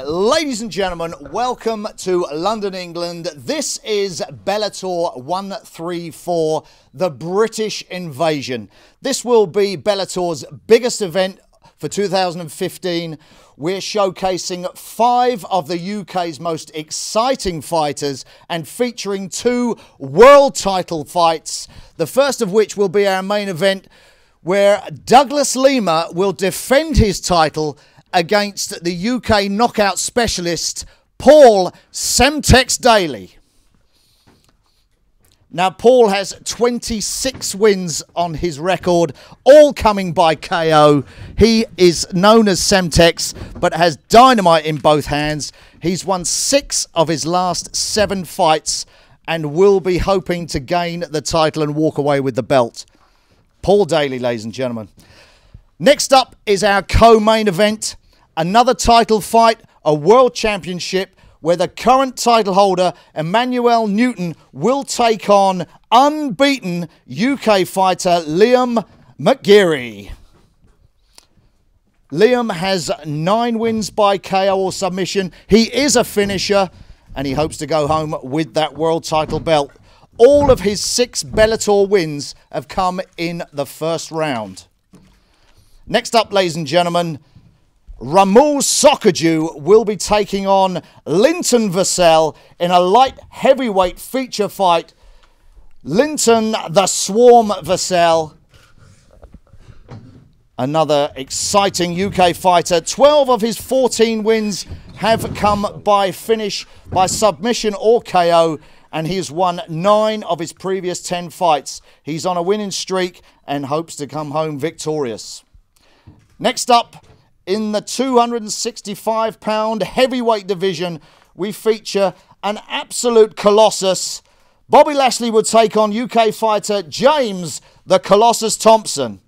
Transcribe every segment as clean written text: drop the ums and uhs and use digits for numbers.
Ladies and gentlemen, welcome to London, England. This is Bellator 134, the British Invasion. This will be Bellator's biggest event for 2015. We're showcasing 5 of the UK's most exciting fighters and featuring 2 world title fights. The first of which will be our main event, where Douglas Lima will defend his title against the UK knockout specialist, Paul Semtex Daly. Now, Paul has 26 wins on his record, all coming by KO. He is known as Semtex, but has dynamite in both hands. He's won 6 of his last 7 fights and will be hoping to gain the title and walk away with the belt. Paul Daly, ladies and gentlemen. Next up is our co-main event, another title fight, a world championship, where the current title holder, Emmanuel Newton, will take on unbeaten UK fighter Liam McGeary. Liam has 9 wins by KO or submission. He is a finisher, and he hopes to go home with that world title belt. All of his 6 Bellator wins have come in the first round. Next up, ladies and gentlemen, Ramul Sokaju will be taking on Linton Vassell in a light heavyweight feature fight. Linton the Swarm Vassell, another exciting UK fighter. 12 of his 14 wins have come by finish, by submission or KO, and he's won 9 of his previous 10 fights. He's on a winning streak and hopes to come home victorious. Next up, in the 265-pound heavyweight division, we feature an absolute colossus. Bobby Lashley would take on UK fighter James the Colossus Thompson.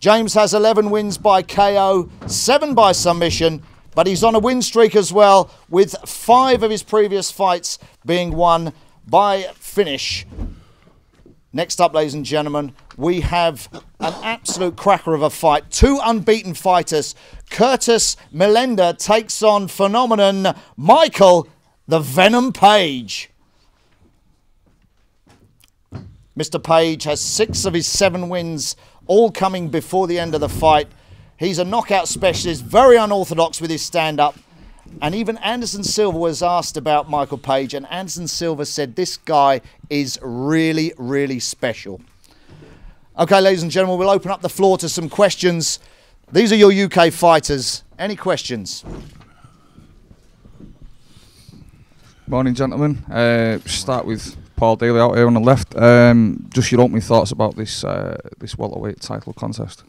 James has 11 wins by KO, 7 by submission, but he's on a win streak as well, with 5 of his previous fights being won by finish. Next up, ladies and gentlemen, we have an absolute cracker of a fight. 2 unbeaten fighters. Curtis Millender takes on phenomenon Michael the Venom Page. Mr. Page has 6 of his 7 wins, all coming before the end of the fight. He's a knockout specialist, very unorthodox with his stand-up. And even Anderson Silva was asked about Michael Page, and Anderson Silva said this guy is really, really special. Okay, ladies and gentlemen, we'll open up the floor to some questions. These are your UK fighters. Any questions? Morning, gentlemen. Start with Paul Daly out here on the left. Just your opening thoughts about this this welterweight title contest.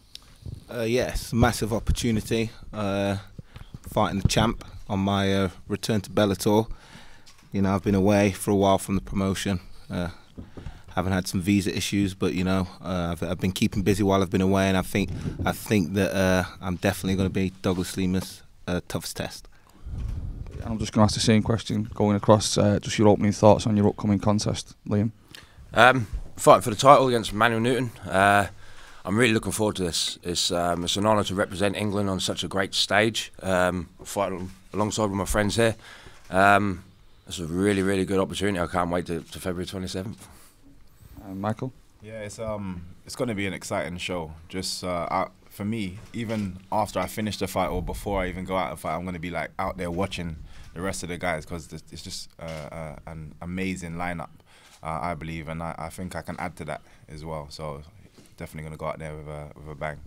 Yes, massive opportunity. Fighting the champ on my return to Bellator. You know, I've been away for a while from the promotion. Haven't had some visa issues, but you know, I've been keeping busy while I've been away, and I think that I'm definitely going to be Douglas Lima's toughest test. I'm just going to ask the same question going across. Just your opening thoughts on your upcoming contest, Liam. Fighting for the title against Emmanuel Newton. I'm really looking forward to this. It's an honour to represent England on such a great stage. Fighting alongside with my friends here. It's a really, really good opportunity. I can't wait to February 27th. Michael? Yeah, it's going to be an exciting show. Just for me, even after I finish the fight or before I even go out and fight, I'm going to be like out there watching the rest of the guys, because it's just an amazing lineup, I believe, and I think I can add to that as well. So definitely going to go out there with a bang.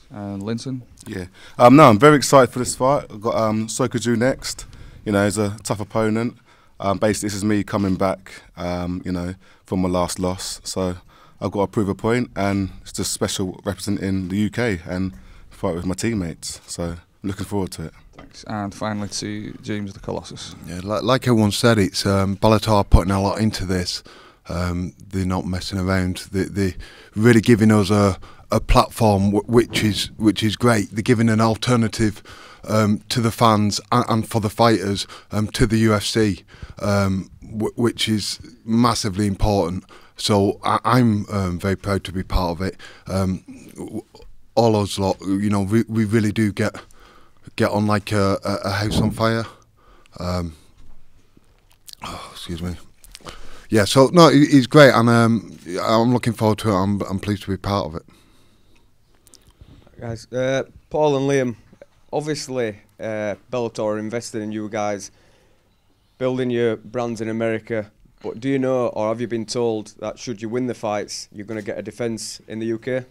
And Linton? Yeah. No, I'm very excited for this fight. I've got Sokaju next. You know, he's a tough opponent. Basically, this is me coming back, you know, from my last loss. So I've got to prove a point, and it's just special representing the UK and fight with my teammates. So I'm looking forward to it. Thanks. And finally to James the Colossus. Yeah, like everyone said, it's Bellator putting a lot into this. They're not messing around. They're really giving us a platform which is great. They're giving an alternative to the fans and for the fighters to the UFC, which is massively important. So I'm very proud to be part of it. All us lot, you know, we really do get get on like a house on fire. Excuse me. Yeah, so no, he's great, and I'm looking forward to it. I'm pleased to be part of it. Guys, Paul and Liam, obviously Bellator are invested in you guys, building your brands in America. But do you know, or have you been told that should you win the fights, you're going to get a defence in the UK?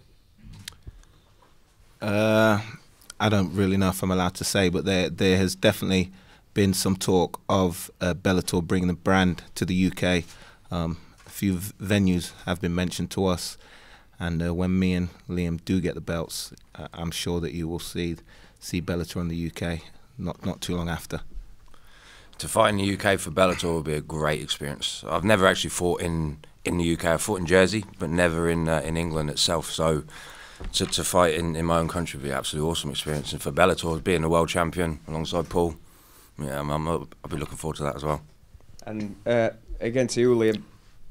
I don't really know if I'm allowed to say, but there has definitely been some talk of Bellator bringing the brand to the UK. A few venues have been mentioned to us, and when me and Liam do get the belts, I'm sure that you will see Bellator in the UK not too long after. To fight in the UK for Bellator would be a great experience. I've never actually fought in the UK. I've fought in Jersey, but never in England itself. So to fight in my own country would be an absolutely awesome experience. And for Bellator, being a world champion alongside Paul, yeah, I'll be looking forward to that as well. And again to you, Liam,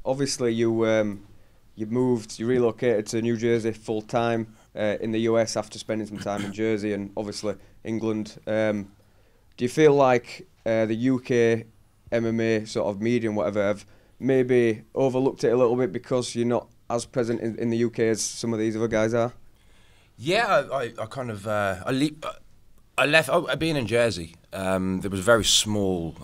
obviously you relocated to New Jersey full time in the US after spending some time in Jersey and obviously England. Do you feel like the UK MMA sort of media and whatever have maybe overlooked it a little bit because you're not as present in the UK as some of these other guys are? Yeah, I kind of I left being in Jersey. There was very small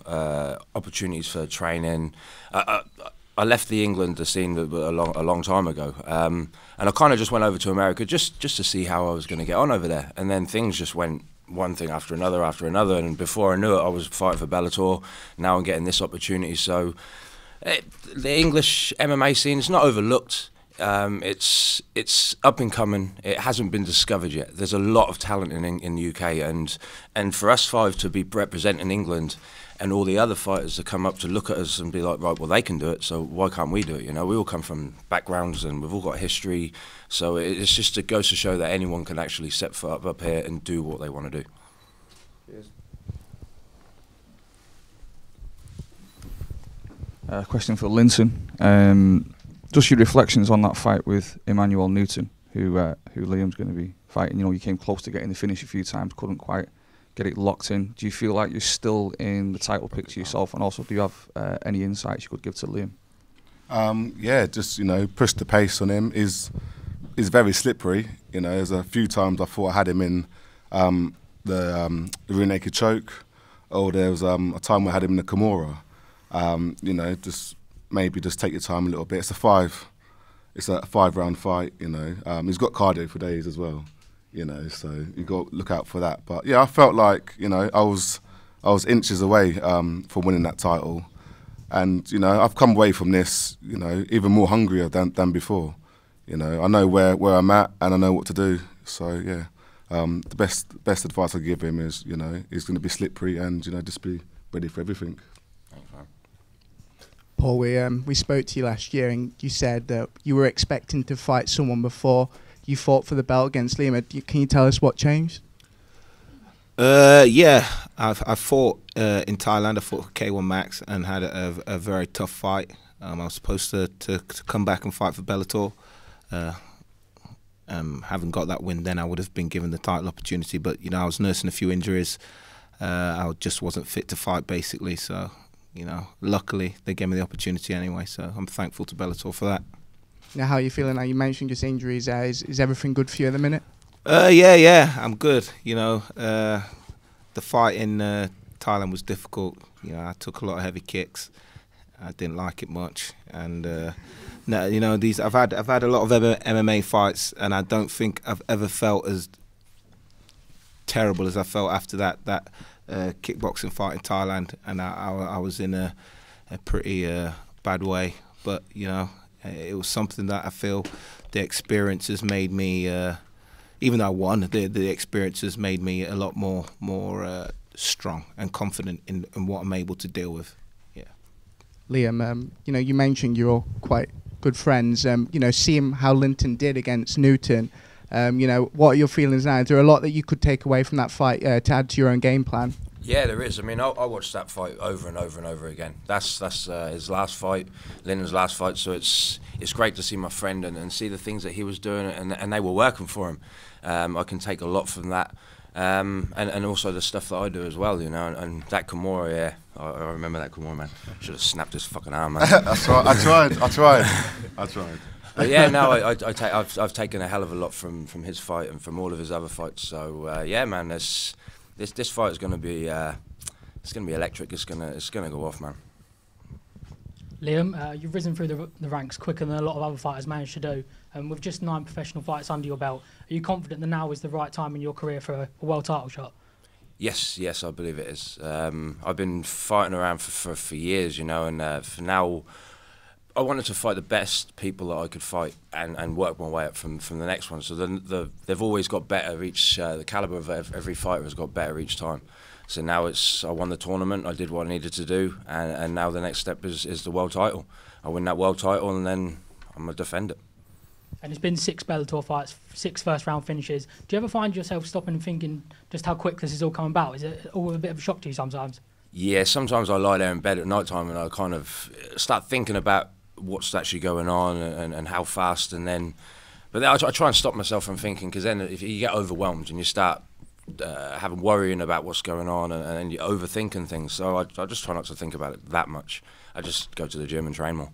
opportunities for training. I left the England scene a long time ago, and I kind of just went over to America just to see how I was going to get on over there. And then things just went one thing after another, and before I knew it, I was fighting for Bellator. Now I'm getting this opportunity. So the English MMA scene is not overlooked. It's up and coming. It hasn't been discovered yet. There's a lot of talent in the UK, and for us five to be representing England, and all the other fighters to come up to look at us and be like, right, well, they can do it, so why can't we do it? You know, we all come from backgrounds and we've all got history, so it's just, it goes to show that anyone can actually set foot up here and do what they want to do. Cheers. Question for Linton. Just your reflections on that fight with Emmanuel Newton, who Liam's going to be fighting. You know, you came close to getting the finish a few times, couldn't quite get it locked in. Do you feel like you're still in the title picture yourself? And also, do you have any insights you could give to Liam? Yeah, just, you know, push the pace on him. Is very slippery. You know, there's a few times I thought I had him in the rear naked choke, or there was a time where I had him in the Kimura. You know, maybe just take your time a little bit. It's a 5-round fight. You know, he's got cardio for days as well. You know, so you got to look out for that. But yeah, I felt like, you know, I was inches away from winning that title, and you know, I've come away from this, you know, even more hungrier than before. You know, I know where I'm at and I know what to do. So yeah, the best advice I give him is, you know, he's going to be slippery, and you know, just be ready for everything. Paul, we spoke to you last year, and you said that you were expecting to fight someone before you fought for the belt against Liam. Can you tell us what changed? Yeah, I fought in Thailand. I fought K1 Max and had a very tough fight. I was supposed to come back and fight for Bellator. Having got that win, then I would have been given the title opportunity. But you know, I was nursing a few injuries. I just wasn't fit to fight, basically. So you know, luckily they gave me the opportunity anyway. So I'm thankful to Bellator for that. Now, how are you feeling now? You mentioned just injuries. Is everything good for you at the minute? Yeah, I'm good. You know, the fight in Thailand was difficult. You know, I took a lot of heavy kicks. I didn't like it much, and no, you know, I've had a lot of MMA fights, and I don't think I've ever felt as terrible as I felt after that kickboxing fight in Thailand, and I was in a pretty bad way. But you know, it was something that I feel the experiences made me. Even though I won, the experiences made me a lot more strong and confident in what I'm able to deal with. Yeah. Liam, you know, you mentioned you're all quite good friends. You know, seeing how Linton did against Newton, you know, what are your feelings now? Is there a lot that you could take away from that fight to add to your own game plan? Yeah, there is. I mean, I watched that fight over and over and over again. That's his last fight, Lyndon's last fight. So it's great to see my friend and see the things that he was doing, and they were working for him. I can take a lot from that. and also the stuff that I do as well, you know. And that Kimura, yeah, I remember that Kimura, man. Should have snapped his fucking arm, man. That's right. I tried. But yeah, no, I've taken a hell of a lot from his fight and from all of his other fights. So yeah, man, this fight is going to be it's going to be electric. It's going to go off, man. Liam, you've risen through the ranks quicker than a lot of other fighters managed to do. And with just 9 professional fights under your belt, are you confident that now is the right time in your career for a world title shot? Yes, I believe it is. I've been fighting around for years, you know, and for now, I wanted to fight the best people that I could fight and work my way up from the next one. So they've always got better the caliber of every fighter has got better each time. So now I won the tournament, I did what I needed to do, and now the next step is the world title. I win that world title and then I'm going to defend it. And it's been 6 Bellator fights, 6 first-round finishes. Do you ever find yourself stopping and thinking just how quick this is all coming about? Is it all a bit of a shock to you sometimes? Yeah, sometimes I lie there in bed at night time and I kind of start thinking about what's actually going on and how fast, and then... But then I try and stop myself from thinking, because then if you get overwhelmed and you start worrying about what's going on and you're overthinking things, so I just try not to think about it that much. I just go to the gym and train more.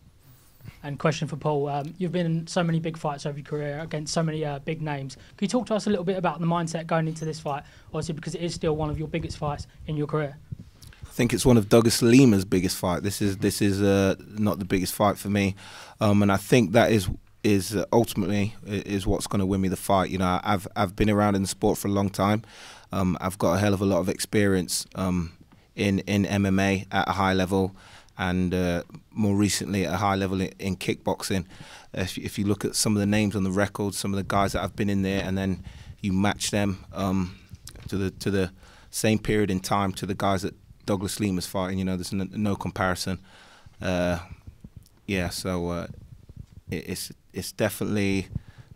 And question for Paul, you've been in so many big fights over your career against so many big names. Can you talk to us a little bit about the mindset going into this fight, obviously because it is still one of your biggest fights in your career? I think it's one of Douglas Lima's biggest fight. This is not the biggest fight for me, and I think that is ultimately is what's going to win me the fight. You know, I've been around in the sport for a long time. I've got a hell of a lot of experience in MMA at a high level, and more recently at a high level in kickboxing. If you look at some of the names on the record, some of the guys that have been in there, and then you match them to the same period in time to the guys that Douglas Lima's fighting, you know, there's no comparison. Yeah, so it's definitely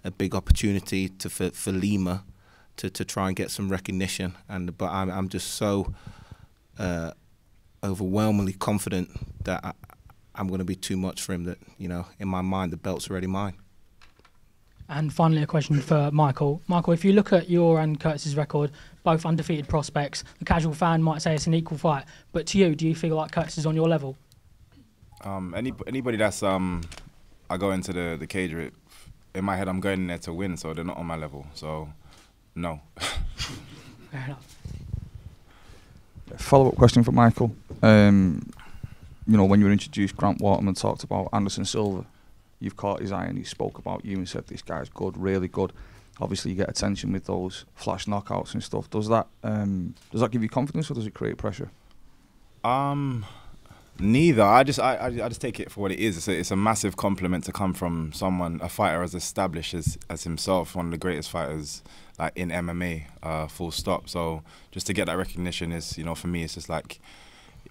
a big opportunity for Lima to try and get some recognition, but I'm just so overwhelmingly confident that I'm going to be too much for him, that, you know, in my mind the belt's already mine. And finally, a question for Michael. Michael, if you look at your and Curtis's record, both undefeated prospects, the casual fan might say it's an equal fight, but to you, do you feel like Curtis is on your level? Anybody that's I go into the cage with, in my head I'm going in there to win, so they're not on my level. So no. Fair enough. Follow-up question for Michael. You know, when you were introduced, Grant Waterman talked about Anderson Silva. You've caught his eye and he spoke about you and said this guy's good, really good. Obviously, you get attention with those flash knockouts and stuff. Does that give you confidence, or does it create pressure? Neither. I just take it for what it is. It's a massive compliment to come from a fighter as established as himself, one of the greatest fighters like in MMA, full stop. So just to get that recognition is, you know, for me, it's just like,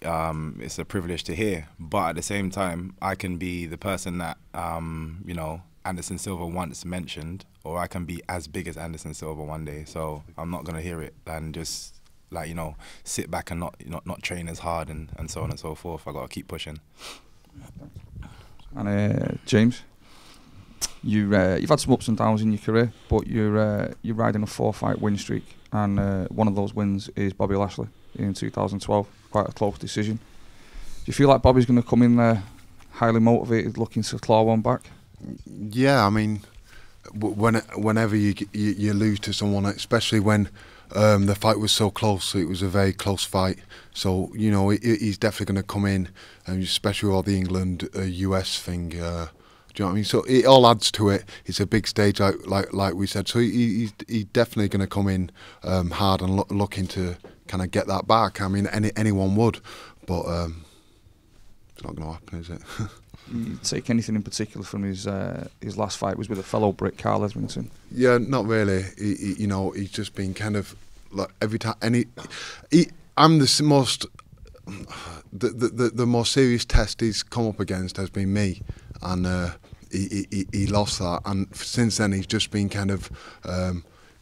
it's a privilege to hear. But at the same time, I can be the person that, you know, Anderson Silva once mentioned, or I can be as big as Anderson Silva one day. So I'm not gonna hear it and just, like, you know, sit back and not train as hard and so on and so forth. I gotta keep pushing. And James, you've had some ups and downs in your career, but you're riding a 4-fight win streak, and one of those wins is Bobby Lashley in 2012. Quite a close decision. Do you feel like Bobby's going to come in there highly motivated, looking to claw one back? Yeah, I mean, whenever you lose to someone, especially when the fight was so close, it was a very close fight. So, you know, he's definitely going to come in, and especially with all the England US thing. Do you know what I mean? So it all adds to it. It's a big stage, like we said. So he's definitely going to come in hard and looking to kind of get that back. I mean, anyone would, but it's not going to happen, is it? You take anything in particular from his last fight? Was with a fellow Brit, Carl Edmondson. Yeah, not really. You know, he's just been kind of like every time. I'm the most the more serious test he's come up against has been me, and he lost that. And since then, he's just been kind of,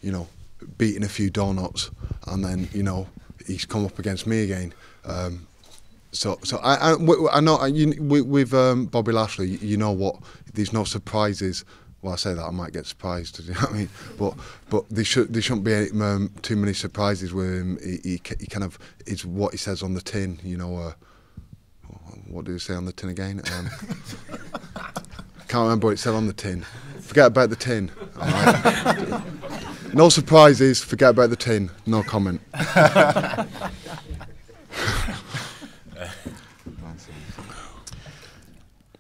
you know, beating a few donuts, and then, you know, he's come up against me again. So I know with Bobby Lashley, you know what? There's no surprises Well, I say that I might get surprised. You know what I mean? But there shouldn't be too many surprises with him. He kind of is what he says on the tin. You know, what did he say on the tin again? Can't remember what it said on the tin. Forget about the tin. All right? No surprises. Forget about the tin. No comment.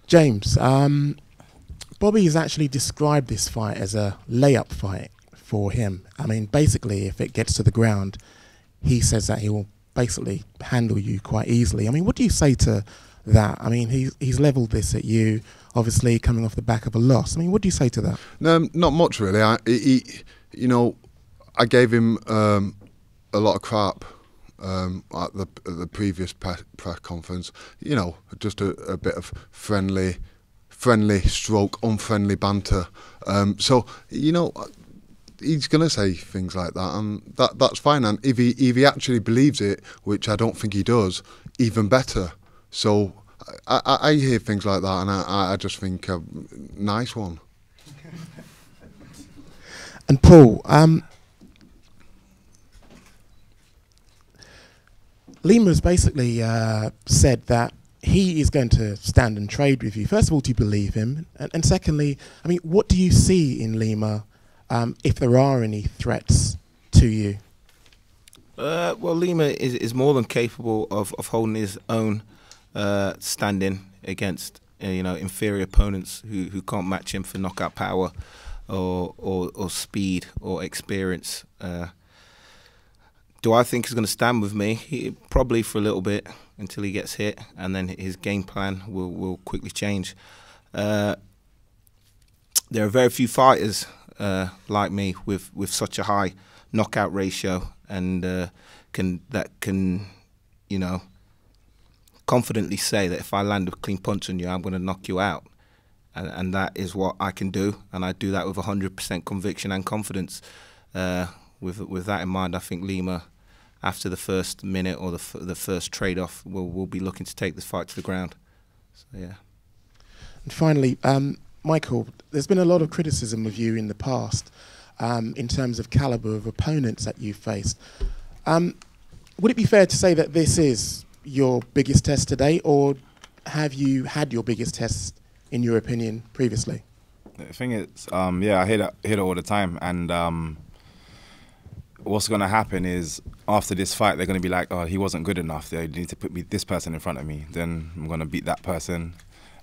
James, Bobby has actually described this fight as a layup fight for him. I mean, basically, if it gets to the ground, he says that he will basically handle you quite easily. I mean, what do you say to that? I mean, he's levelled this at you, obviously coming off the back of a loss. I mean, what do you say to that? No, not much really. You know, I gave him a lot of crap at the previous press conference. You know, just a bit of friendly stroke unfriendly banter. So you know, he's gonna say things like that, and that's fine. And if he actually believes it, which I don't think he does, even better. So I hear things like that, and I just think nice one. And Paul, Lima's basically said that he is going to stand and trade with you. First of all, do you believe him? And secondly, I mean, what do you see in Lima, if there are any threats to you? Well, Lima is more than capable of holding his own standing against inferior opponents who can't match him for knockout power or speed or experience. Do I think he's going to stand with me? Probably for a little bit until he gets hit, and then his game plan will quickly change. There are very few fighters like me with such a high knockout ratio, and can confidently say that if I land a clean punch on you, I'm going to knock you out. And that is what I can do, and I do that with 100% conviction and confidence. With that in mind, I think Lima, after the first minute or the first trade-off, will be looking to take this fight to the ground. So, yeah. And finally, Michael, there's been a lot of criticism of you in the past in terms of calibre of opponents that you've faced. Would it be fair to say that this is your biggest test today, or have you had your biggest test, in your opinion, previously? The thing is, yeah, I hear it all the time, and what's going to happen is after this fight, they're going to be like, oh, he wasn't good enough. They need to put this person in front of me. Then I'm going to beat that person.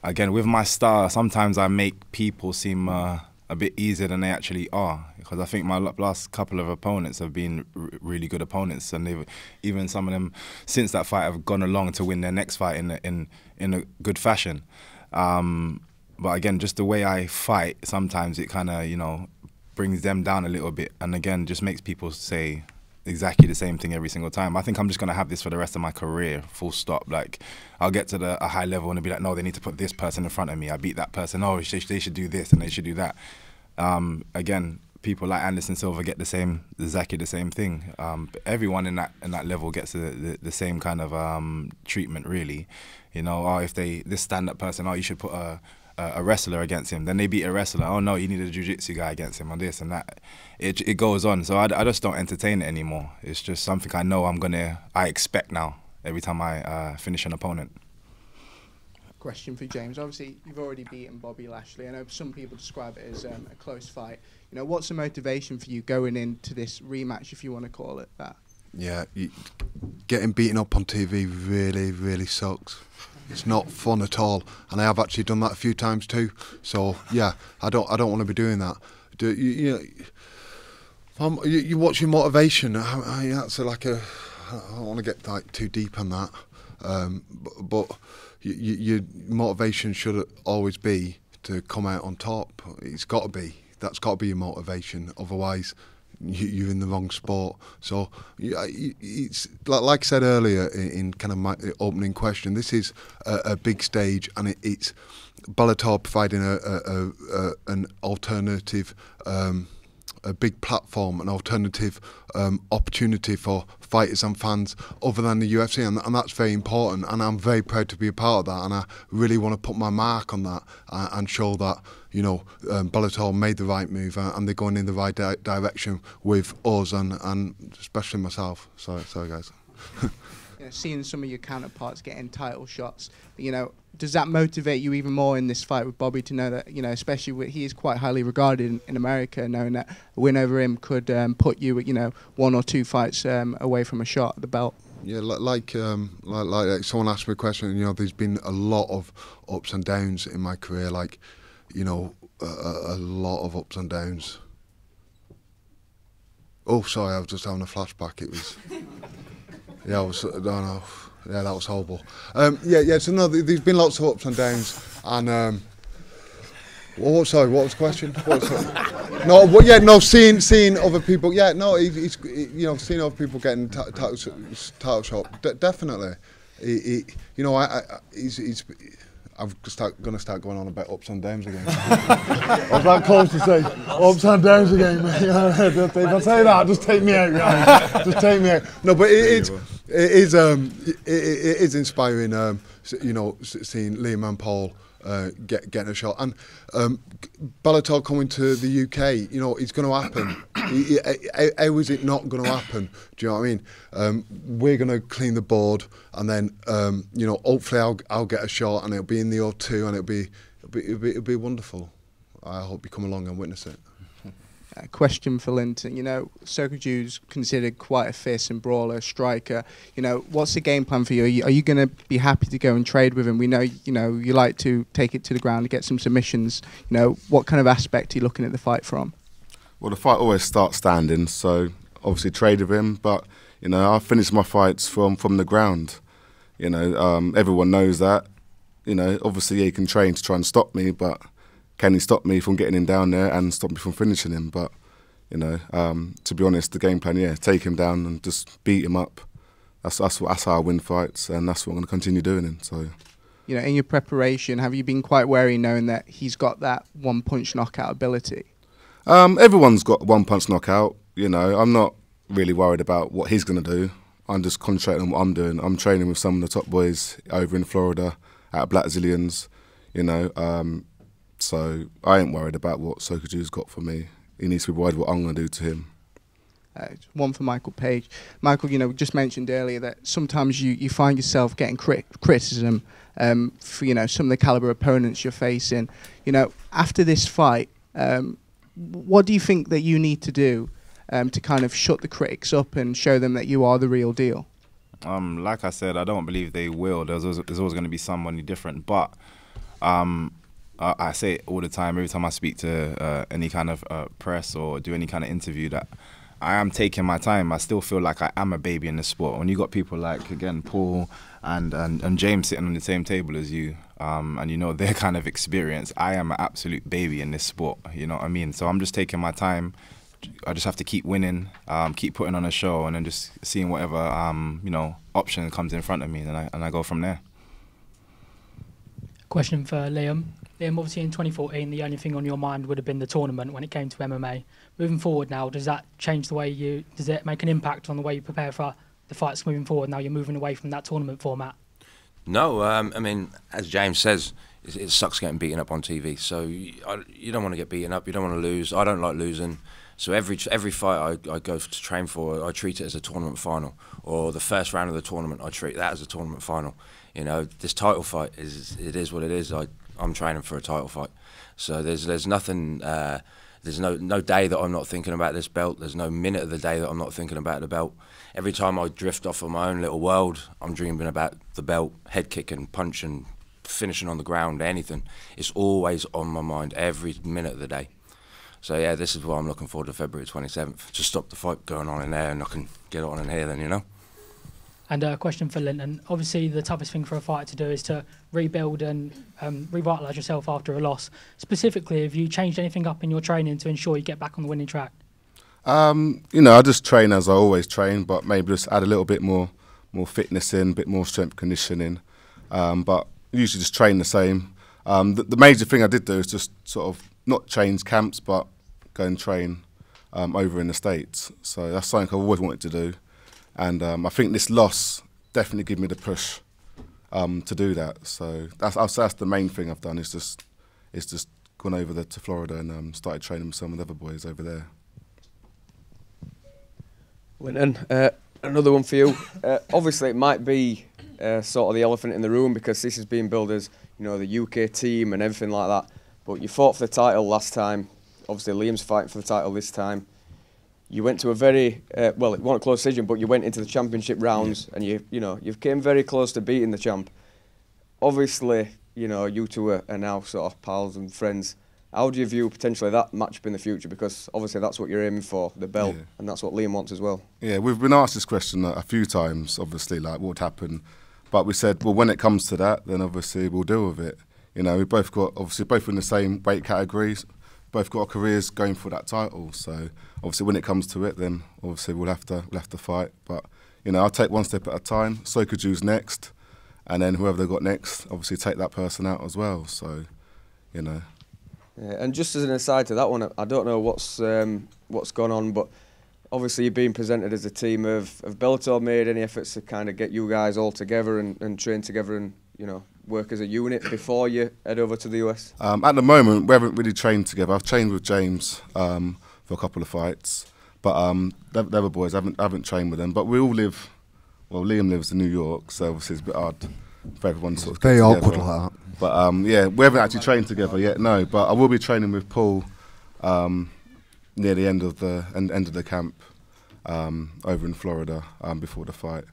Again, with my style, sometimes I make people seem a bit easier than they actually are, because I think my last couple of opponents have been really good opponents, and even some of them since that fight have gone along to win their next fight in a good fashion. But again, just the way I fight, sometimes it kind of, brings them down a little bit, and again, just makes people say exactly the same thing every single time. I think I'm just going to have this for the rest of my career, full stop. Like, I'll get to a high level and be like, no, they need to put this person in front of me. I beat that person. Oh, they should do this and they should do that. Again, people like Anderson Silva get exactly the same thing. Everyone in that level gets the same kind of treatment, really. Oh, if this stand-up person, oh, you should put a wrestler against him. Then they beat a wrestler. Oh no, you need a jiu-jitsu guy against him, or this and that. It goes on. So I just don't entertain it anymore. It's just something I know I expect now every time I finish an opponent. Question for James. Obviously, you've already beaten Bobby Lashley. I know some people describe it as a close fight. What's the motivation for you going into this rematch, if you want to call it that? Yeah, getting beaten up on TV really, really sucks. It's not fun at all, and I have actually done that a few times too. So yeah, I don't want to be doing that. You watch your motivation. That's I don't want to get too deep on that, but your motivation should always be to come out on top. It's got to be. That's got to be your motivation. Otherwise, you're in the wrong sport. So it's like I said earlier in kind of my opening question, this is a big stage, and it's Bellator providing an alternative a big platform, an alternative opportunity for fighters and fans other than the UFC, and that's very important, and I'm very proud to be a part of that, and I really want to put my mark on that and show that, you know, Bellator made the right move and they're going in the right direction with us and especially myself. So guys. You know, seeing some of your counterparts getting title shots, you know, does that motivate you even more in this fight with Bobby to know that, you know, especially he is quite highly regarded in America, knowing that a win over him could put you, you know, 1 or 2 fights away from a shot at the belt? Yeah, like someone asked me a question. You know, there's been a lot of ups and downs in my career. Like, you know, a lot of ups and downs. Oh, sorry, I was just having a flashback. It was. Yeah, no. Yeah, that was horrible. Yeah. So no, there's been lots of ups and downs, and sorry, what was the question? Seeing other people. Yeah, no, he's you know, seeing other people getting title shot. Definitely, you know, he's. I'm going to start going on about ups and downs again. I was that close to say ups and downs again. If I say that, just take me out, guys. Just take me out. No, but it is inspiring. You know, seeing Liam and Paul getting a shot, and Bellator coming to the UK. You know, it's going to happen. How is it not going to happen? Do you know what I mean? We're going to clean the board, and then you know, hopefully I'll get a shot, and it'll be in the O2, and it'll be wonderful. I hope you come along and witness it. Question for Linton. You know, Sokoudjou's considered quite a fearsome brawler, striker. You know, what's the game plan for you? Are you going to be happy to go and trade with him? We know, you know, you like to take it to the ground and get some submissions. You know, what kind of aspect are you looking at the fight from? Well, the fight always starts standing, so obviously trade with him. But you know, I finish my fights from the ground. You know, everyone knows that. You know, obviously he can train to try and stop me, but can he stop me from getting him down there and stop me from finishing him? But, you know, to be honest, the game plan, yeah, take him down and just beat him up. That's how I win fights, and that's what I'm going to continue doing. And so, you know, in your preparation, have you been quite wary knowing that he's got that one-punch knockout ability? Everyone's got one-punch knockout. You know, I'm not really worried about what he's going to do. I'm just concentrating on what I'm doing. I'm training with some of the top boys over in Florida at Black Zillions, you know. So I ain't worried about what Sokoudjou's got for me. He needs to be worried what I'm going to do to him. One for Michael Page. Michael, you know, we just mentioned earlier that sometimes you find yourself getting criticism for, you know, some of the caliber opponents you're facing. You know, after this fight, what do you think that you need to do to kind of shut the critics up and show them that you are the real deal? Like I said, I don't believe they will. There's always going to be somebody different, but I say it all the time, every time I speak to any kind of press or do any kind of interview, that I am taking my time. I still feel like I am a baby in this sport. When you got people like, again, Paul and James sitting on the same table as you, and you know their kind of experience, I am an absolute baby in this sport, you know what I mean? So I'm just taking my time. I just have to keep winning, keep putting on a show, and then just seeing whatever you know, option comes in front of me, and I go from there. Question for Liam. Liam, obviously in 2014, the only thing on your mind would have been the tournament when it came to MMA. Moving forward now, does that change the way does it make an impact on the way you prepare for the fights moving forward now you're moving away from that tournament format? No, I mean, as James says, it sucks getting beaten up on TV. So you don't want to get beaten up, you don't want to lose. I don't like losing. So every fight I go to train for, I treat it as a tournament final. Or the first round of the tournament, I treat that as a tournament final. You know, this title fight is what it is. I'm training for a title fight, so there's nothing. There's no day that I'm not thinking about this belt. There's no minute of the day that I'm not thinking about the belt. Every time I drift off of my own little world, I'm dreaming about the belt, head kicking, punching, finishing on the ground, anything. It's always on my mind every minute of the day. So yeah, this is what I'm looking forward to, February 27th. Just stop the fight going on in there, and I can get on in here then, you know. And a question for Linton. Obviously, the toughest thing for a fighter to do is to rebuild and revitalise yourself after a loss. Specifically, have you changed anything up in your training to ensure you get back on the winning track? You know, I just train as I always train, but maybe just add a little bit more fitness in, a bit more strength conditioning. But usually just train the same. The major thing I did do is just sort of not change camps, but go and train over in the States. So that's something I've always wanted to do. And I think this loss definitely gave me the push to do that. So that's the main thing I've done, is just gone over there to Florida and started training with some of the other boys over there. Winton, another one for you. Obviously, it might be sort of the elephant in the room because this is being billed as, you know, the UK team and everything like that. But you fought for the title last time. Obviously, Liam's fighting for the title this time. You went to a very well, it wasn't a close decision, but you went into the championship rounds, and you came very close to beating the champ. Obviously, you know, you two are now sort of pals and friends. How do you view potentially that matchup in the future? Because obviously that's what you're aiming for, the belt, and that's what Liam wants as well. Yeah, we've been asked this question a few times, obviously, like what would happen. But we said, well, when it comes to that, then obviously we'll deal with it. You know, we both got, obviously, both in the same weight categories, both got our careers going for that title. So obviously when it comes to it, then obviously we'll have to fight. But, you know, I'll take one step at a time. Sokoju's next, and then whoever they got next, obviously take that person out as well. So, you know. Yeah, and just as an aside to that one, I don't know what's gone on, but obviously you're being presented as a team. Have Bellator made any efforts to kind of get you guys all together and train together and, you know, work as a unit before you head over to the US? At the moment, we haven't really trained together. I've trained with James for a couple of fights, but the other boys, I haven't trained with them. But we all live, well, Liam lives in New York, so obviously it's a bit hard for everyone to sort of get together. Very awkward like that. But yeah, we haven't actually trained together yet, no. But I will be training with Paul near the end of the camp over in Florida before the fight.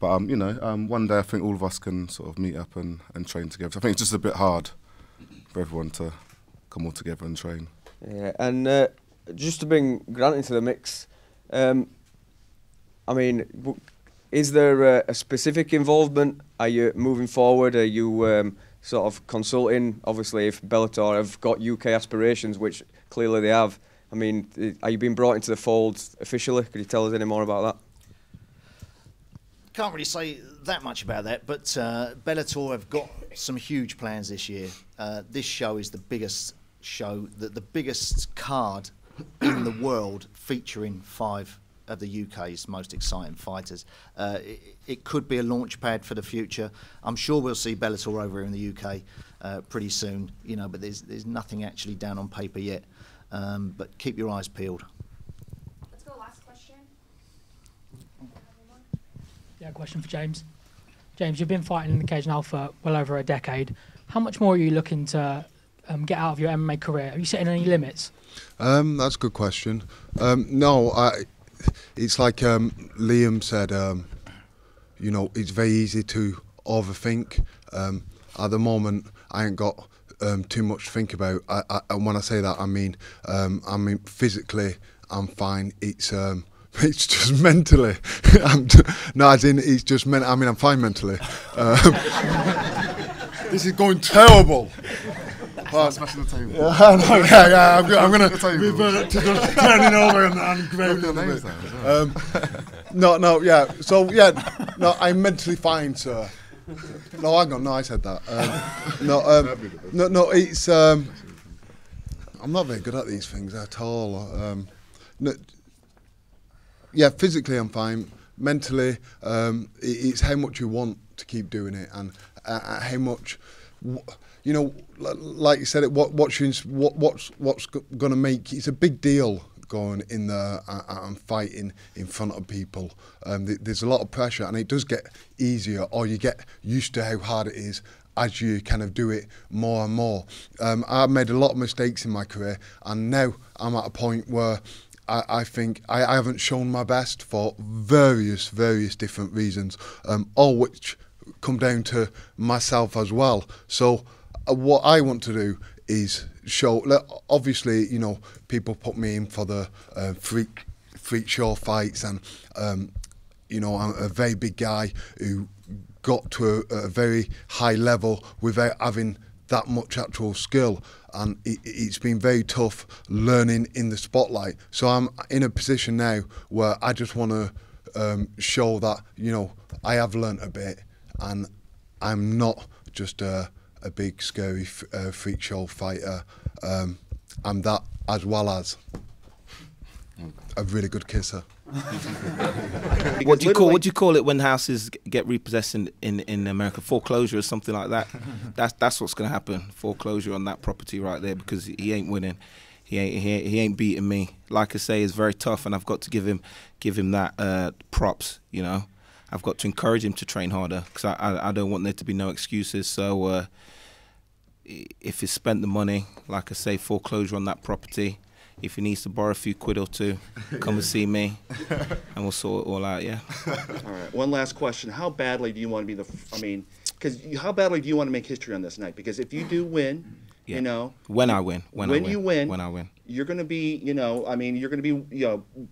But you know, one day I think all of us can sort of meet up and train together. So I think it's just a bit hard for everyone to come all together and train. Yeah, and just to bring Grant into the mix, I mean, is there a specific involvement? Are you moving forward? Are you sort of consulting? Obviously, if Bellator have got UK aspirations, which clearly they have, I mean, are you being brought into the fold officially? Could you tell us any more about that? Can't really say that much about that, but Bellator have got some huge plans this year. This show is the biggest show, the biggest card in the world, featuring 5 of the UK's most exciting fighters. It could be a launch pad for the future. I'm sure we'll see Bellator over in the UK pretty soon, you know, but there's nothing actually down on paper yet. But keep your eyes peeled. Let's go last question. Yeah, question for James. James, you've been fighting in the cage now for well over a decade. How much more are you looking to get out of your MMA career? Are you setting any limits? That's a good question. No, it's like Liam said, you know, it's very easy to overthink. At the moment, I ain't got too much to think about. And when I say that, I mean physically, I'm fine. It's just mentally. No, as in, it's just I mean, I'm fine mentally. This is going terrible. Smashing the table. Yeah, I'm going to turning over and grabbing a bit. No, yeah. So, yeah, no, I'm mentally fine, sir. No, hang on, no, I said that. No, it's... I'm not very good at these things at all. No, yeah, physically I'm fine. Mentally, it's how much you want to keep doing it and how much... You know, like you said, what's going to make... It's a big deal going in there and fighting in front of people. There's a lot of pressure, and it does get easier, or you get used to how hard it is as you kind of do it more and more. I've made a lot of mistakes in my career, and now I'm at a point where I think I haven't shown my best for various different reasons, all which come down to myself as well. So what I want to do is show. Obviously, you know, people put me in for the freak show fights, and you know, I'm a very big guy who got to a very high level without having that much actual skill, and it's been very tough learning in the spotlight. So I'm in a position now where I just want to show that, you know, I have learnt a bit, and I'm not just a big scary freak show fighter. I'm that as well as. A really good kisser. What do you call it when houses get repossessed in America? Foreclosure or something like that. That's what's going to happen. Foreclosure on that property right there, because he ain't winning. He ain't beating me. Like I say, it's very tough, and I've got to give him that props. You know, I've got to encourage him to train harder, because I don't want there to be no excuses. So if he spent the money, like I say, foreclosure on that property. If he needs to borrow a few quid or two, come and see me, and we'll sort it all out, yeah. All right, one last question. How badly do you want to be how badly do you want to make history on this night? Because if you do win, Yeah. you know. When I win. When you win, you're going to be, you're going to be,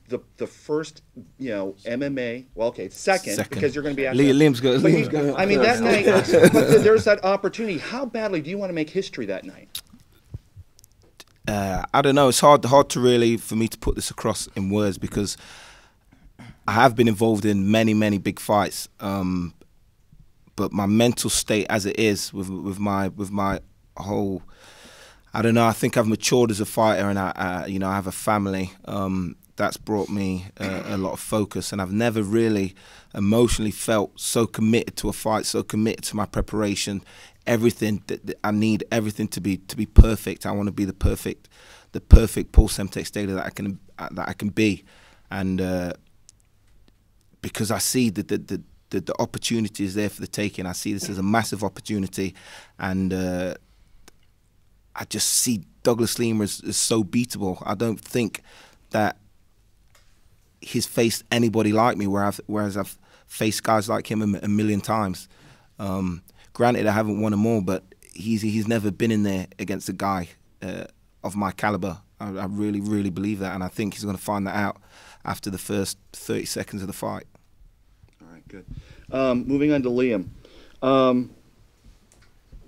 the first, MMA. Well, okay, second. Because you're going to be after. Liam's good. I mean, that night, but there's that opportunity. How badly do you want to make history that night? I don't know. It's hard to really, for me to put this across in words, because I have been involved in many big fights. But my mental state, as it is, with my whole, I don't know. I think I've matured as a fighter, and I have a family. That's brought me a lot of focus, and I've never really emotionally felt so committed to a fight, so committed to my preparation. Everything that I need, everything to be perfect. I want to be the perfect Paul Semtex Daly that I can be, and because I see that the opportunity is there for the taking. I see this as a massive opportunity, and I just see Douglas Lima as so beatable. I don't think that he's faced anybody like me, whereas I've faced guys like him a million times. Granted, I haven't won them all, but he's never been in there against a guy of my caliber. I really believe that, and I think he's going to find that out after the first 30 seconds of the fight. All right, good. Moving on to Liam.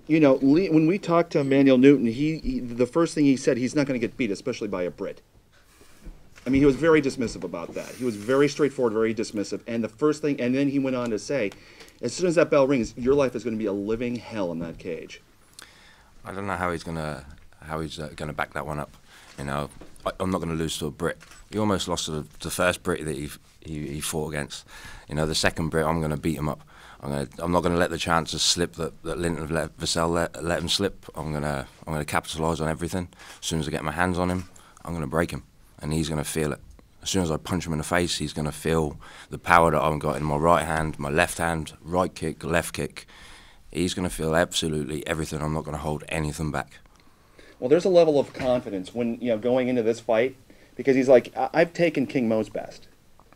When we talked to Emmanuel Newton, the first thing he said, he's not going to get beat, especially by a Brit. I mean, he was very dismissive about that. He was very straightforward, very dismissive. And the first thing, and then he went on to say, as soon as that bell rings, your life is going to be a living hell in that cage. I don't know how he's gonna gonna back that one up. I'm not going to lose to a Brit. He almost lost to the first Brit that he fought against. The second Brit, I'm going to beat him up. I'm not going to let the chances slip that Linton let Vassell let him slip. I'm going to capitalise on everything. As soon as I get my hands on him, I'm going to break him, and he's going to feel it. As soon as I punch him in the face, he's going to feel the power that I've got in my right hand, my left hand, right kick, left kick. He's going to feel absolutely everything. I'm not going to hold anything back. Well, there's a level of confidence when going into this fight, because he's like, I've taken King Mo's best.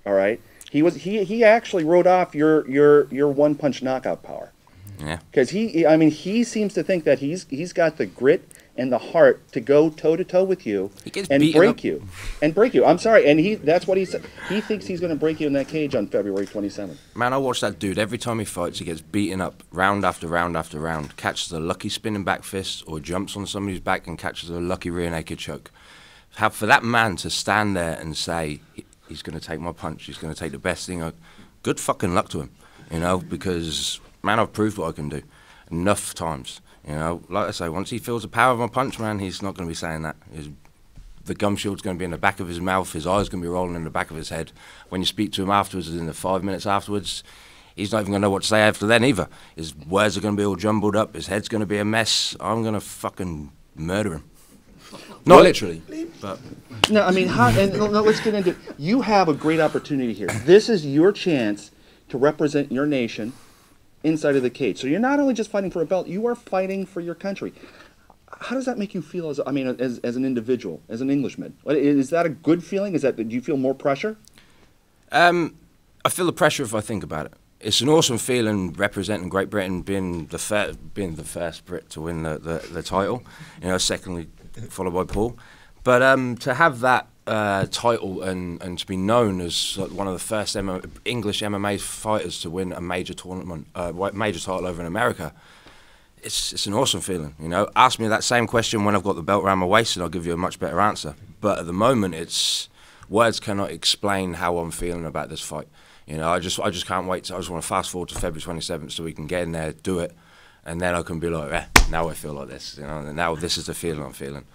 All right, he actually wrote off your one punch knockout power. Yeah. Because he seems to think that he's got the grit and the heart to go toe to toe with you and break you. I'm sorry, and that's what he said. He thinks he's going to break you in that cage on February 27th. Man, I watch that dude every time he fights. He gets beaten up round after round after round, catches a lucky spinning back fist, or jumps on somebody's back and catches a lucky rear naked choke. For that man to stand there and say he's going to take my punch, he's going to take the best thing, good fucking luck to him, because man, I've proved what I can do enough times. Like I say, once he feels the power of my punch, man, he's not going to be saying that. The gum shield's going to be in the back of his mouth, his eyes going to be rolling in the back of his head. When you speak to him afterwards, in the 5 minutes afterwards, he's not even going to know what to say after then either. His words are going to be all jumbled up, his head's going to be a mess. I'm going to fucking murder him. Not literally, but... No, I mean, let's get into it. You have a great opportunity here. This is your chance to represent your nation inside of the cage. So you're not only just fighting for a belt, you are fighting for your country. How does that make you feel as an individual, as an Englishman? Is that a good feeling? Do you feel more pressure? I feel the pressure if I think about it. It's an awesome feeling representing Great Britain, being the first Brit to win the title. Secondly, followed by Paul. But to have that title and to be known as one of the first English MMA fighters to win a major tournament, major title over in America, it's an awesome feeling. Ask me that same question when I've got the belt around my waist, and I'll give you a much better answer. But at the moment, words cannot explain how I'm feeling about this fight. I just can't wait. I just want to fast forward to February 27th so we can get in there, do it, and then I can be like, now I feel like this. And now this is the feeling I'm feeling.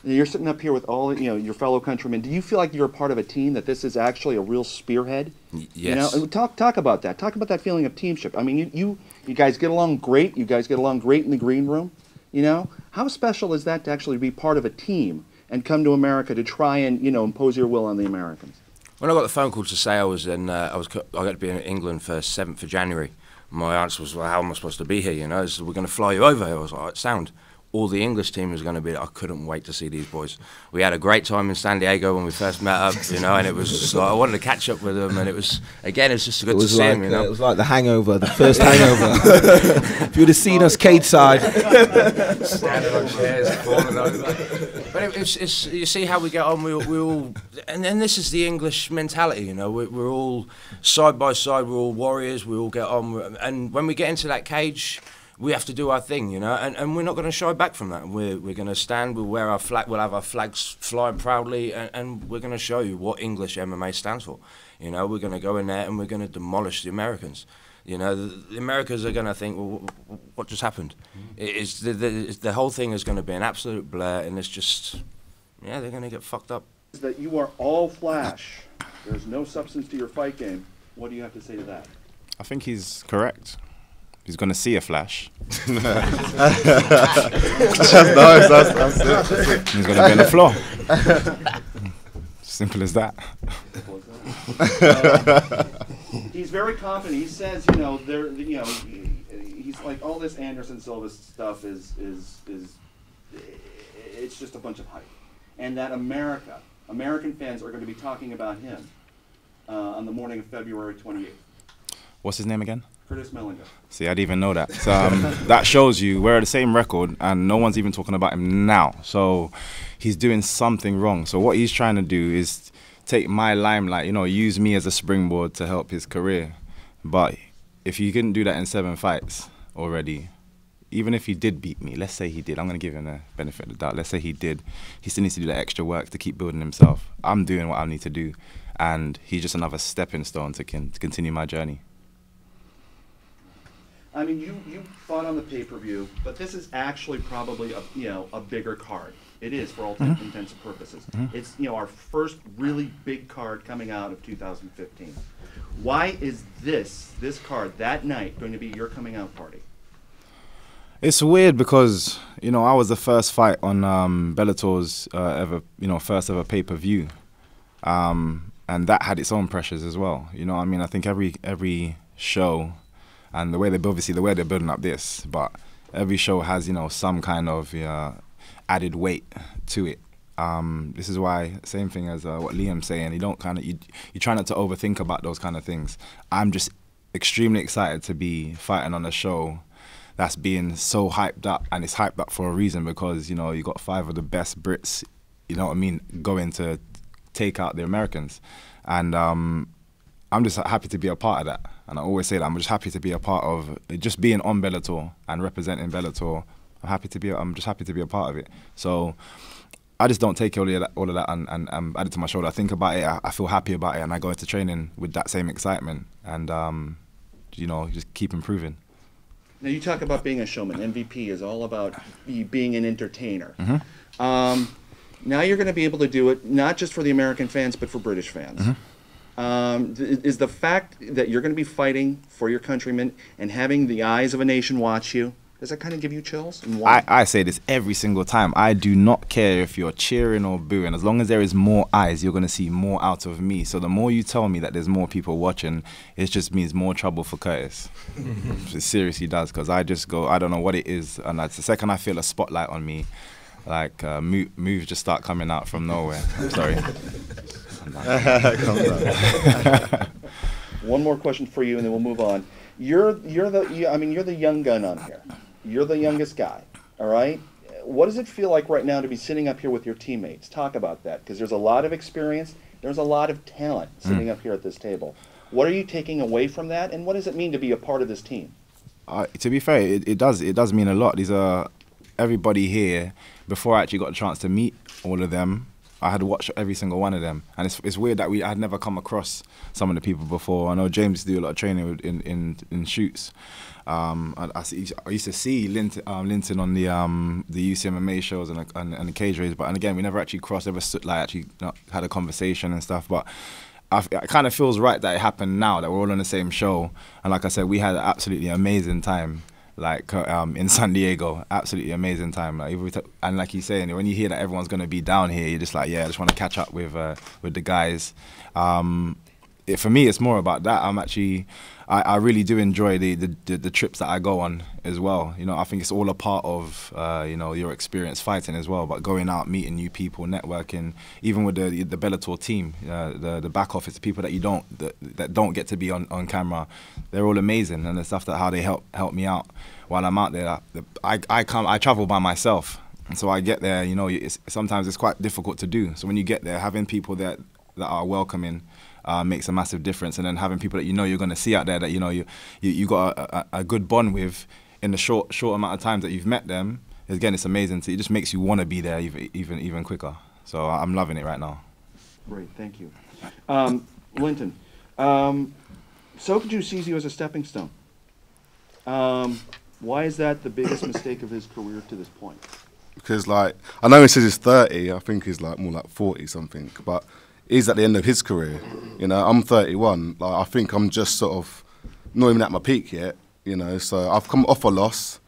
You're sitting up here with all your fellow countrymen. Do you feel like you're a part of a team, that this is actually a real spearhead? Yes. And talk about that. Talk about that feeling of teamship. I mean, you guys get along great. You guys get along great in the green room. How special is that to actually be part of a team and come to America to try and impose your will on the Americans? When I got the phone call to say I got to be in England for 7th of January, my answer was, well, how am I supposed to be here? So we're going to fly you over here. I was like, sound. All the English team was going to be there. I couldn't wait to see these boys. We had a great time in San Diego when we first met up, and it was just like, I wanted to catch up with them, and it was just good to see them, It was like the hangover, the first hangover. If you would have seen us cage side. Standing on chairs, falling over. But it's you see how we get on, we all, and then this is the English mentality, we're all side by side, we're all warriors, we all get on, and when we get into that cage, we have to do our thing, and we're not going to shy back from that. We're going to stand, we'll wear our flag, we'll have our flags flying proudly, and we're going to show you what English MMA stands for. We're going to go in there and we're going to demolish the Americans. The Americans are going to think, well, what just happened? The whole thing is going to be an absolute blur, and it's just, they're going to get fucked up. That you are all flash. There's no substance to your fight game. What do you have to say to that? I think he's correct. He's going to see a flash. That's nice. That's it. He's going to be on the floor. Simple as that. He's very confident. He says, he's like, all this Anderson Silva stuff is it's just a bunch of hype, and that American fans are going to be talking about him on the morning of February 28th. What's his name again? Curtis Millinger. See, I didn't even know that. So, that shows you we're at the same record, and no one's even talking about him now. So he's doing something wrong. So what he's trying to do is take my limelight, use me as a springboard to help his career. But if he couldn't do that in 7 fights already, even if he did beat me, let's say he did, I'm going to give him the benefit of the doubt. Let's say he did. He still needs to do that extra work to keep building himself. I'm doing what I need to do, and he's just another stepping stone to continue my journey. I mean, you fought on the pay-per-view, but this is actually probably a bigger card. It is, for all intents and purposes. It's our first really big card coming out of 2015. Why is this card that night going to be your coming out party? It's weird because I was the first fight on Bellator's first ever pay-per-view, and that had its own pressures as well. I think every show. And the way they're building up this, but every show has some kind of added weight to it. This is why, same thing as what Liam's saying. You try not to overthink about those kind of things. I'm just extremely excited to be fighting on a show that's being so hyped up, and it's hyped up for a reason because you got 5 of the best Brits, going to take out the Americans, and I'm just happy to be a part of that. And I always say that I'm just happy to be a part of just being on Bellator and representing Bellator. I'm just happy to be a part of it. So I just don't take all of that and add it to my shoulder. I think about it, I feel happy about it, and I go into training with that same excitement, and just keep improving. Now you talk about being a showman. MVP is all about being an entertainer. Now you're going to be able to do it not just for the American fans, but for British fans. Is the fact that you're going to be fighting for your countrymen and having the eyes of a nation watch you, does that kind of give you chills? And why? I say this every single time. I do not care if you're cheering or booing. As long as there is more eyes, you're going to see more out of me. So the more you tell me that there's more people watching, it just means more trouble for Curtis. It seriously does, because I just go, I don't know what it is. And that's the second I feel a spotlight on me, like moves just start coming out from nowhere. I'm sorry. One more question for you, and then we'll move on. You're the young gun on here. You're the youngest guy. All right. What does it feel like right now to be sitting up here with your teammates? Talk about that, because there's a lot of experience. There's a lot of talent sitting up here at this table. What are you taking away from that, and what does it mean to be a part of this team? To be fair, it does mean a lot. These are everybody here. Before I actually got a chance to meet all of them, I had watched every single one of them, and it's weird that I had never come across some of the people before. I know James do a lot of training in shoots. I used to see Linton on the UCMMA shows and the cage race, but again we never actually crossed, ever stood, like actually had a conversation and stuff. But it kind of feels right that it happened now, that we're all on the same show. And like I said, we had an absolutely amazing time, like in San Diego, absolutely amazing time. Like, and like you're saying, when you hear that everyone's going to be down here, you're just like, yeah, I just want to catch up with the guys. For me, it's more about that. I really do enjoy the trips that I go on as well. You know, I think it's all a part of you know, your experience fighting as well. But going out, meeting new people, networking, even with the Bellator team, the back office, the people that don't get to be on camera, they're all amazing. And the stuff that how they help me out while I'm out there. I travel by myself, and so I get there. You know, sometimes it's quite difficult to do. So when you get there, having people that are welcoming makes a massive difference, and then having people that you know you're going to see out there that you know you got a good bond with in the short amount of times that you've met them. Again, it's amazing. So it just makes you want to be there even quicker. So I'm loving it right now. Great, thank you, Linton. Sokaju sees you as a stepping stone. Why is that the biggest mistake of his career to this point? Because like I know he says he's 30. I think he's like more like 40 something, but he's at the end of his career. You know, I'm 31. Like, I think I'm just sort of not even at my peak yet. You know, so I've come off a loss,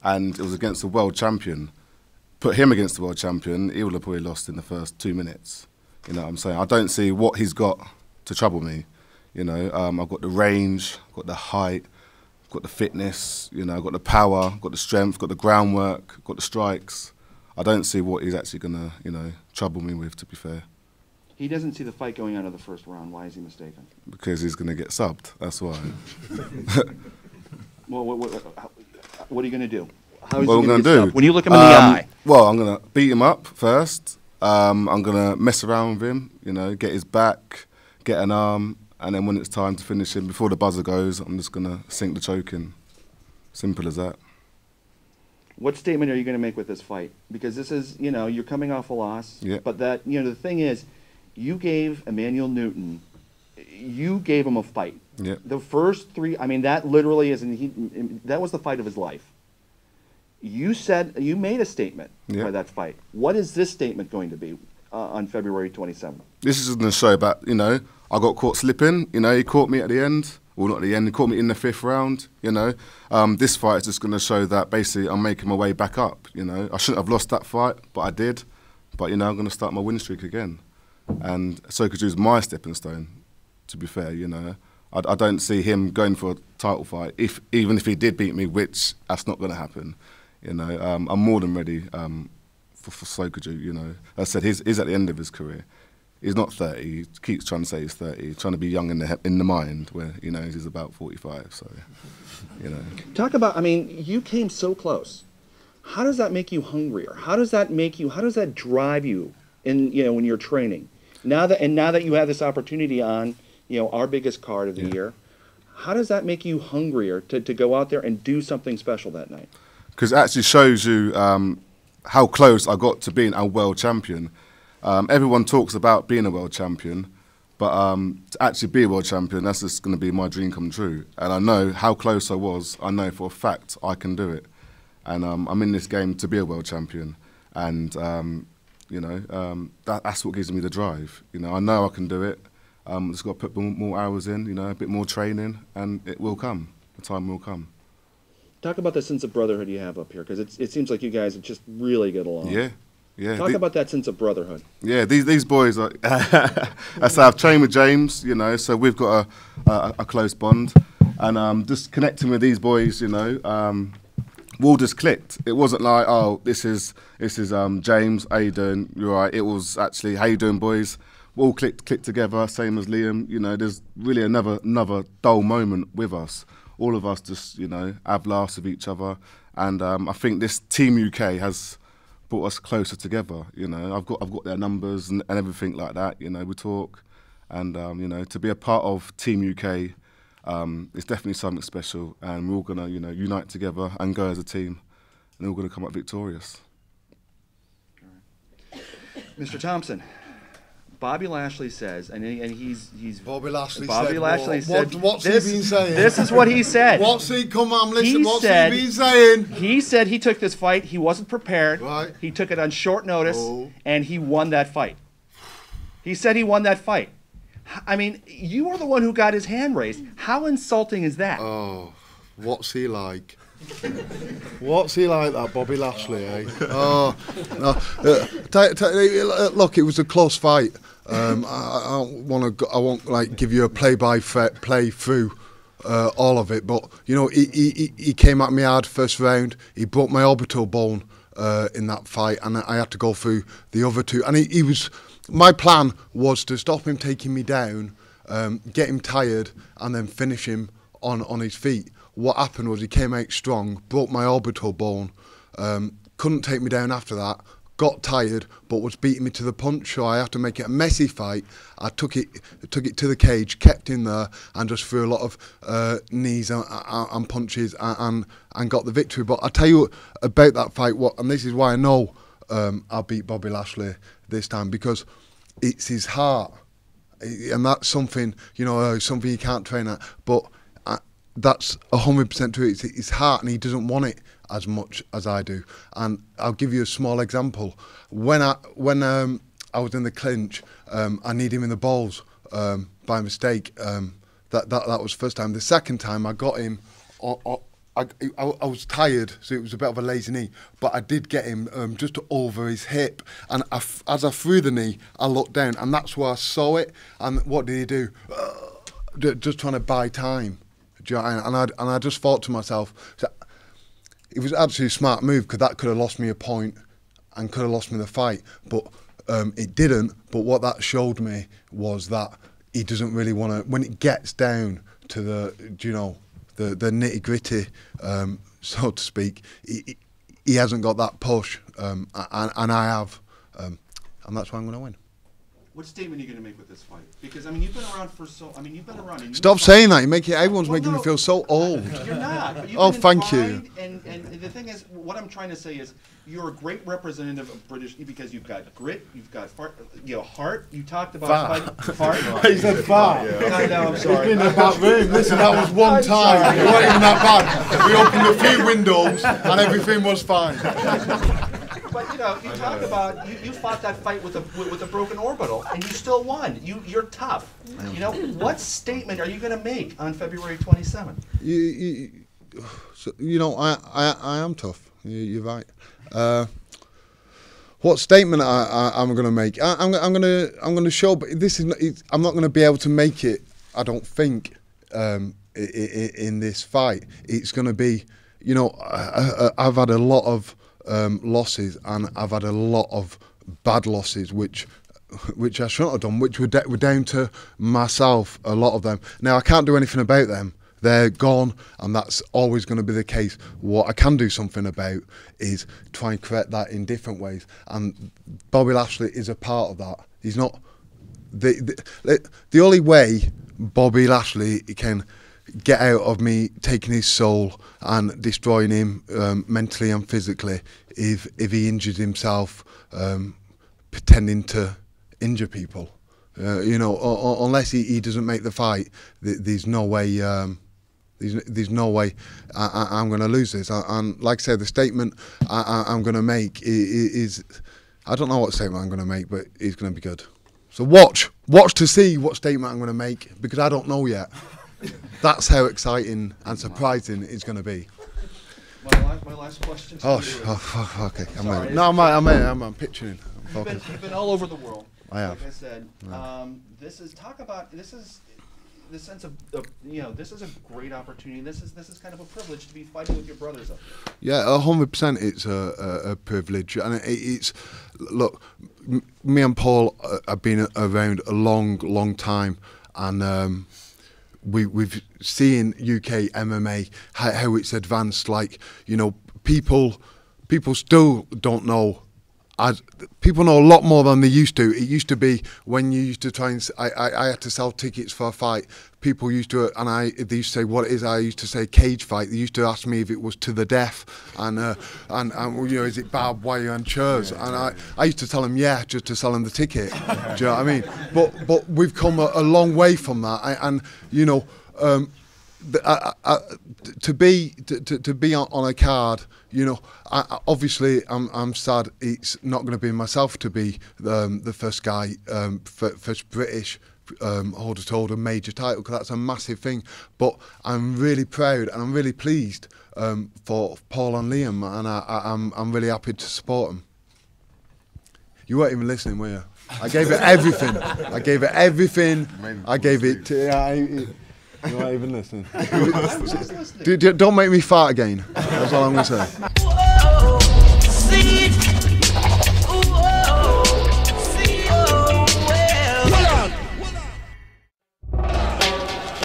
and it was against the world champion. Put him against the world champion, he would have probably lost in the first 2 minutes. You know what I'm saying? I don't see what he's got to trouble me. You know, I've got the range, I've got the height, I've got the fitness. You know, I've got the power, I've got the strength, got the groundwork, I've got the strikes. I don't see what he's actually gonna, you know, trouble me with. To be fair. He doesn't see the fight going out of the first round. Why is he mistaken? Because he's going to get subbed. That's why. Well, what are you going to do? How is what he going to to do? When you look him in the eye. Well, I'm going to beat him up first. I'm going to mess around with him. You know, get his back, get an arm, and then when it's time to finish him, before the buzzer goes, I'm just going to sink the choke in. Simple as that. What statement are you going to make with this fight? Because this is, you know, you're coming off a loss. Yeah. But that, you know, the thing is, you gave Emmanuel Newton, you gave him a fight. Yeah. The first three, I mean, that literally that was the fight of his life. You made a statement by that fight. What is this statement going to be on February 27th? This is going to show about, you know, I got caught slipping. You know, he caught me at the end. Well, not at the end. He caught me in the 5th round, you know. This fight is just going to show that basically I'm making my way back up, you know. I shouldn't have lost that fight, but I did. But, you know, I'm going to start my win streak again. And Sokaju's my stepping stone, to be fair, you know. I don't see him going for a title fight, even if he did beat me, which that's not going to happen. You know, I'm more than ready for Sokaju, you know. As I said, he's at the end of his career. He's not 30. He keeps trying to say he's 30, trying to be young in the mind, where, you know, he's about 45, so, you know. Talk about, I mean, you came so close. How does that make you hungrier? How does that drive you in, you know, when you're training? Now that you have this opportunity on, you know, our biggest card of the year, how does that make you hungrier to go out there and do something special that night? Because it actually shows you how close I got to being a world champion. Everyone talks about being a world champion, but to actually be a world champion, that's just going to be my dream come true. And I know how close I was. I know for a fact I can do it. And I'm in this game to be a world champion. And you know, that's what gives me the drive. You know I can do it. Just got to put more hours in, you know, a bit more training, and it will come. The time will come. Talk about the sense of brotherhood you have up here, because it seems like you guys just really get along. Yeah, yeah. Talk about that sense of brotherhood. Yeah, these boys are. I say I've trained with James, you know, so we've got a close bond, and just connecting with these boys, you know. We all just clicked. It wasn't like, oh, this is James, how you doing? You're right. It was actually, how you doing, boys? We all clicked together, same as Liam. You know, there's really another dull moment with us. All of us just, you know, have laughs with each other, and I think this Team UK has brought us closer together. You know, I've got their numbers and everything like that. You know, we talk, and you know, to be a part of Team UK. It's definitely something special, and we're all going to, you know, unite together and go as a team, and we're going to come up victorious. Mr. Thompson, Bobby Lashley says, and he's Bobby Lashley Bobby said, Lashley said, what's this, he been saying? This is what he said. What's he, come on, listen, what's said, he been saying? He said he took this fight, he wasn't prepared, right. He took it on short notice, Oh. and he won that fight. He said he won that fight. I mean, you are the one who got his hand raised. How insulting is that? Oh, what's he like? What's he like, that Bobby Lashley, eh? Oh, no. Look, it was a close fight. I won't like give you a play through all of it, but you know, he came at me hard first round. He broke my orbital bone in that fight, and I had to go through the other two. And he was. My plan was to stop him taking me down, get him tired, and then finish him on his feet. What happened was he came out strong, broke my orbital bone, couldn't take me down after that, got tired, but was beating me to the punch, so I had to make it a messy fight. I took it to the cage, kept him there, and just threw a lot of knees and punches and got the victory. But I tell you about that fight, and this is why I know I'll beat Bobby Lashley this time, because it's his heart, and that's something, you know, something you can't train at, but that's 100% true. It's his heart, and he doesn't want it as much as I do. And I'll give you a small example. When I was in the clinch, I kneed him in the balls by mistake. That was the first time. The second time I got him, I was tired, so it was a bit of a lazy knee, but I did get him just over his hip, and as I threw the knee, I looked down, and that's where I saw it. And what did he do? Just trying to buy time. Do you know what I mean? And I just thought to myself, it was absolutely a smart move, because that could have lost me a point and could have lost me the fight, but it didn't. But what that showed me was that he doesn't really want to, when it gets down to the nitty gritty, so to speak, he hasn't got that push, and I have, and that's why I'm going to win. What statement are you going to make with this fight? Because, I mean, you've been around for so... I mean, you've been around... And Stop saying that. Everyone's making me feel so old. You're not. But you've Oh, been thank you. And the thing is, what I'm trying to say is, you're a great representative of British, because you've got grit, you've got heart. You talked about fighting... Heart. He said far. Yeah. I know, I'm sorry. It's been a bad room. Listen, that was one time. It wasn't even that bad. We opened a few windows and everything was fine. But you know, you talk about you fought that fight with a broken orbital, and you still won. You're tough. You know, what statement are you going to make on February 27th? You know, I am tough. You're right. What statement I'm going to make? I'm going to show, but this is I'm not going to be able to make it. I don't think in this fight. It's going to be, you know, I've had a lot of losses, and I've had a lot of bad losses, which I shouldn't have done, which were down to myself, a lot of them. Now, I can't do anything about them. They're gone, and that's always going to be the case. What I can do something about is try and correct that in different ways, and Bobby Lashley is a part of that. He's not... The only way Bobby Lashley can get out of me taking his soul and destroying him mentally and physically if he injures himself pretending to injure people. You know, unless he doesn't make the fight, there's no way there's no way I'm going to lose this. And like I said, the statement I'm going to make is I don't know what statement I'm going to make, but it's going to be good. So watch to see what statement I'm going to make, because I don't know yet. That's how exciting and surprising it's going to be. My last question. Okay. I'm picturing. You've been all over the world. I have. Like I said, this is the sense of you know, this is a great opportunity. This is kind of a privilege to be fighting with your brothers up there. Yeah, 100%. It's a privilege, and it's look. Me and Paul have been around a long time, and we've seen UK MMA how it's advanced. Like, you know, people still don't know people know a lot more than they used to. It used to be when you used to try and I had to sell tickets for a fight. People used to, and they used to say what it is. I used to say cage fight. They used to ask me if it was to the death, and you know, is it barbed wire and chairs? And I used to tell them just to sell them the ticket. Do you know what I mean? But we've come a long way from that, and you know. To be on a card, you know, obviously I'm sad it's not going to be myself to be the first guy, first British holder to hold a major title, because that's a massive thing. But I'm really proud and I'm really pleased for Paul and Liam, and I'm really happy to support them. You weren't even listening, were you? I gave it everything. I gave it everything. I gave it. You're not even listening. Don't make me fart again. That's all I'm going to say.